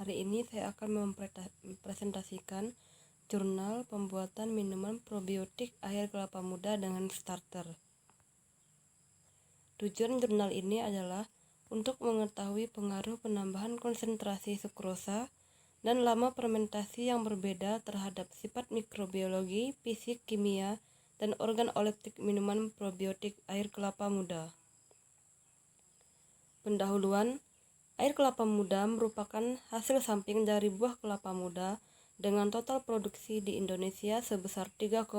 Hari ini saya akan mempresentasikan jurnal pembuatan minuman probiotik air kelapa muda dengan starter. Tujuan jurnal ini adalah untuk mengetahui pengaruh penambahan konsentrasi sukrosa dan lama fermentasi yang berbeda terhadap sifat mikrobiologi, fisik, kimia, dan organoleptik minuman probiotik air kelapa muda. Pendahuluan. Air kelapa muda merupakan hasil samping dari buah kelapa muda dengan total produksi di Indonesia sebesar 3,75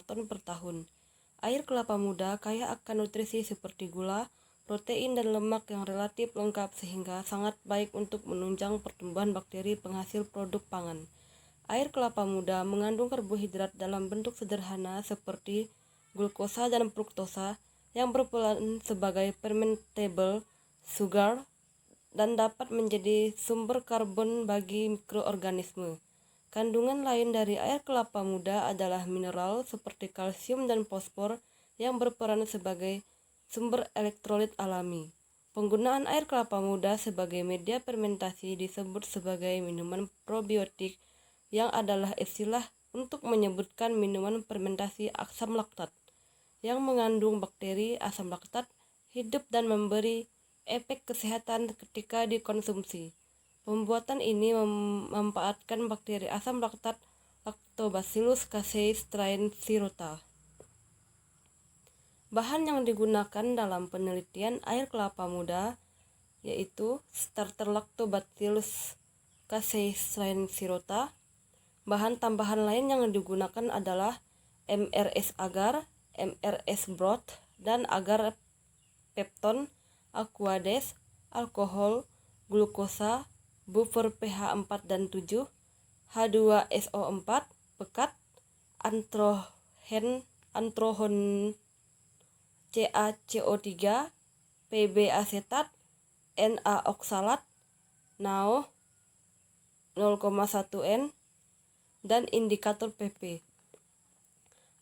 ton per tahun. Air kelapa muda kaya akan nutrisi seperti gula, protein, dan lemak yang relatif lengkap sehingga sangat baik untuk menunjang pertumbuhan bakteri penghasil produk pangan. Air kelapa muda mengandung karbohidrat dalam bentuk sederhana seperti glukosa dan fruktosa yang berperan sebagai fermentable sugar dan dapat menjadi sumber karbon bagi mikroorganisme. Kandungan lain dari air kelapa muda adalah mineral seperti kalsium dan fosfor yang berperan sebagai sumber elektrolit alami. Penggunaan air kelapa muda sebagai media fermentasi disebut sebagai minuman probiotik, yang adalah istilah untuk menyebutkan minuman fermentasi asam laktat yang mengandung bakteri asam laktat hidup dan memberi efek kesehatan ketika dikonsumsi. Pembuatan ini memanfaatkan bakteri asam laktat Lactobacillus casei strain Sirota. Bahan yang digunakan dalam penelitian air kelapa muda yaitu starter Lactobacillus casei strain Sirota. Bahan tambahan lain yang digunakan adalah MRS agar, MRS broth, dan agar pepton, aquades, alkohol, glukosa, buffer pH 4 dan 7, H2SO4, pekat, antrohon CaCO3, Pb asetat, Na oksalat, NaO 0,1 N, dan indikator pp.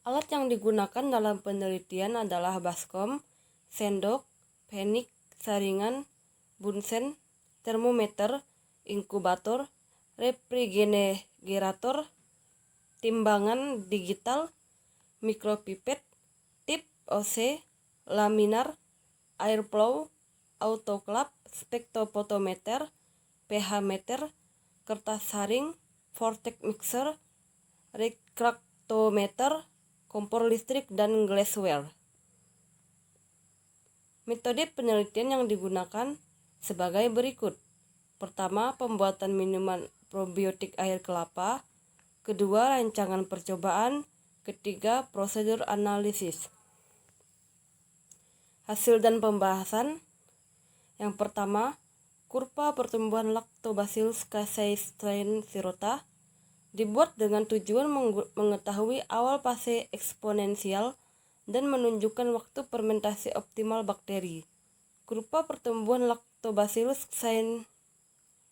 Alat yang digunakan dalam penelitian adalah baskom, sendok, penik, saringan, bunsen, termometer, inkubator, refrigerator, timbangan digital, mikropipet, tip OC, laminar, airflow, autoclave, spektrofotometer, pH meter, kertas saring, vortex mixer, refraktometer, kompor listrik, dan glassware. Metode penelitian yang digunakan sebagai berikut. Pertama, pembuatan minuman probiotik air kelapa. Kedua, rancangan percobaan. Ketiga, prosedur analisis. Hasil dan pembahasan. Yang pertama, kurva pertumbuhan Lactobacillus casei strain Sirota dibuat dengan tujuan mengetahui awal fase eksponensial dan menunjukkan waktu fermentasi optimal bakteri. Kurva pertumbuhan Lactobacillus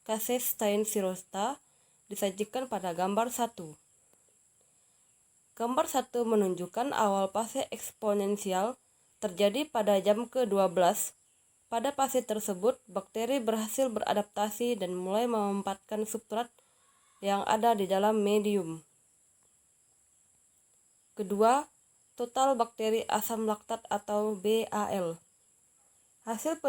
casei strain Sirota disajikan pada gambar 1. Gambar 1 menunjukkan awal fase eksponensial terjadi pada jam ke-12. Pada fase tersebut, bakteri berhasil beradaptasi dan mulai memanfaatkan substrat yang ada di dalam medium. Kedua, total bakteri asam laktat atau BAL. Hasil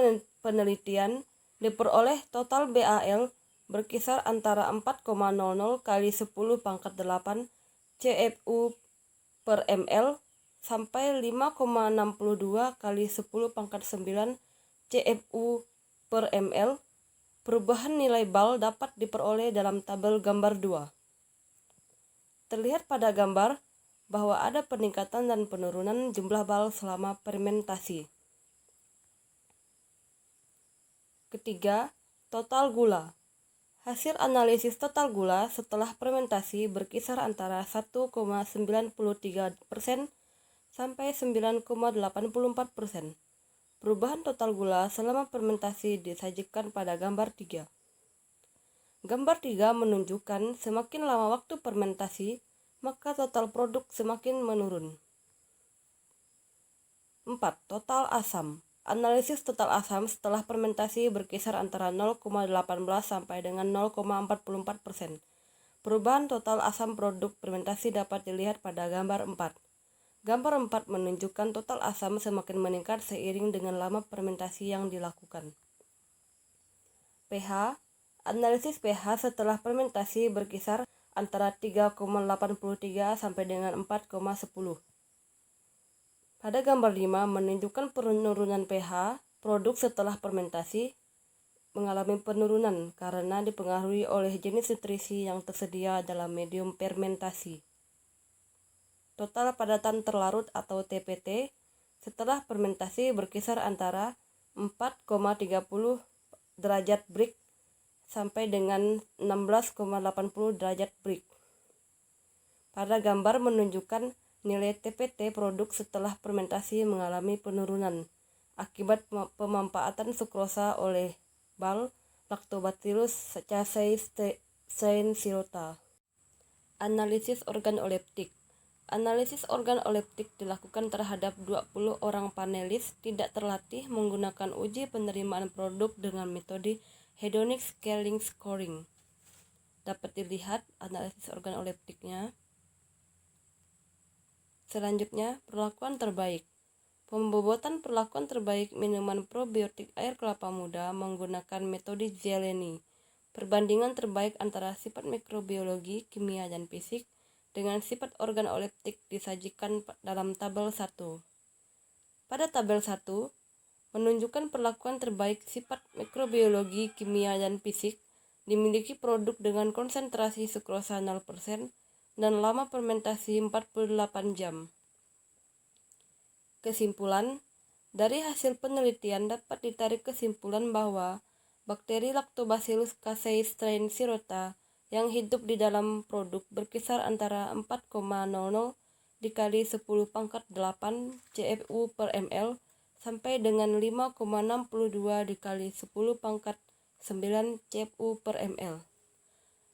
penelitian diperoleh total BAL berkisar antara 4,00 kali 10 pangkat 8 CFU per ml sampai 5,62 kali 10 pangkat 9 CFU per ml. Perubahan nilai BAL dapat diperoleh dalam tabel gambar 2. Terlihat pada gambar bahwa ada peningkatan dan penurunan jumlah BAL selama fermentasi. Ketiga, total gula. Hasil analisis total gula setelah fermentasi berkisar antara 1,93% sampai 9,84%. Perubahan total gula selama fermentasi disajikan pada gambar 3. Gambar 3 menunjukkan semakin lama waktu fermentasi, maka total produk semakin menurun. 4. Total asam. Analisis total asam setelah fermentasi berkisar antara 0,18 sampai dengan 0,44%. Perubahan total asam produk fermentasi dapat dilihat pada gambar 4. Gambar 4 menunjukkan total asam semakin meningkat seiring dengan lama fermentasi yang dilakukan. pH. Analisis pH setelah fermentasi berkisar antara 3,83 sampai dengan 4,10. Pada gambar 5 menunjukkan penurunan pH produk setelah fermentasi mengalami penurunan karena dipengaruhi oleh jenis nutrisi yang tersedia dalam medium fermentasi. Total padatan terlarut atau TPT setelah fermentasi berkisar antara 4,30 derajat Brix sampai dengan 16,80 derajat Brix. Pada gambar menunjukkan nilai TPT produk setelah fermentasi mengalami penurunan akibat pemanfaatan sukrosa oleh bal Lactobacillus casei strain sirota. Analisis organoleptik. Analisis organoleptik dilakukan terhadap 20 orang panelis tidak terlatih menggunakan uji penerimaan produk dengan metode hedonic scaling scoring. Dapat dilihat analisis organoleptiknya. Selanjutnya, perlakuan terbaik. Pembobotan perlakuan terbaik minuman probiotik air kelapa muda menggunakan metode Zeleny. Perbandingan terbaik antara sifat mikrobiologi, kimia, dan fisik dengan sifat organoleptik disajikan dalam tabel 1. Pada tabel 1, menunjukkan perlakuan terbaik sifat mikrobiologi, kimia, dan fisik dimiliki produk dengan konsentrasi sukrosa 0% dan lama fermentasi 48 jam. Kesimpulan, dari hasil penelitian dapat ditarik kesimpulan bahwa bakteri Lactobacillus casei strain sirota yang hidup di dalam produk berkisar antara 4,00 dikali 10 pangkat 8 CFU per ml sampai dengan 5,62 dikali 10 pangkat 9 CFU per ml.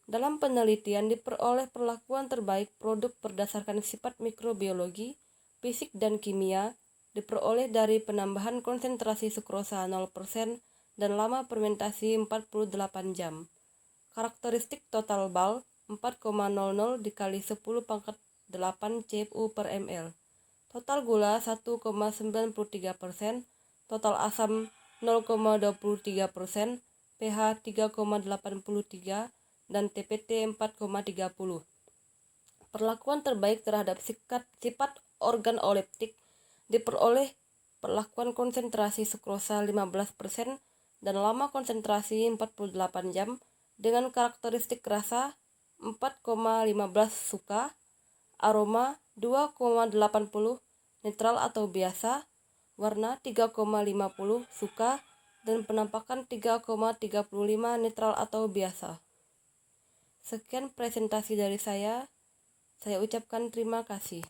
Dalam penelitian diperoleh perlakuan terbaik produk berdasarkan sifat mikrobiologi, fisik, dan kimia diperoleh dari penambahan konsentrasi sukrosa 0% dan lama fermentasi 48 jam. Karakteristik total bal 4,00 dikali 10 pangkat 8 CFU per ml. Total gula 1,93%, total asam 0,23%, pH 3,83, dan TPT 4,30. Perlakuan terbaik terhadap sifat organoleptik diperoleh perlakuan konsentrasi sukrosa 15% dan lama konsentrasi 48 jam dengan karakteristik rasa 4,15 suka, aroma 2,80 netral atau biasa, warna 3,50 suka, dan penampakan 3,35 netral atau biasa. Sekian presentasi dari saya ucapkan terima kasih.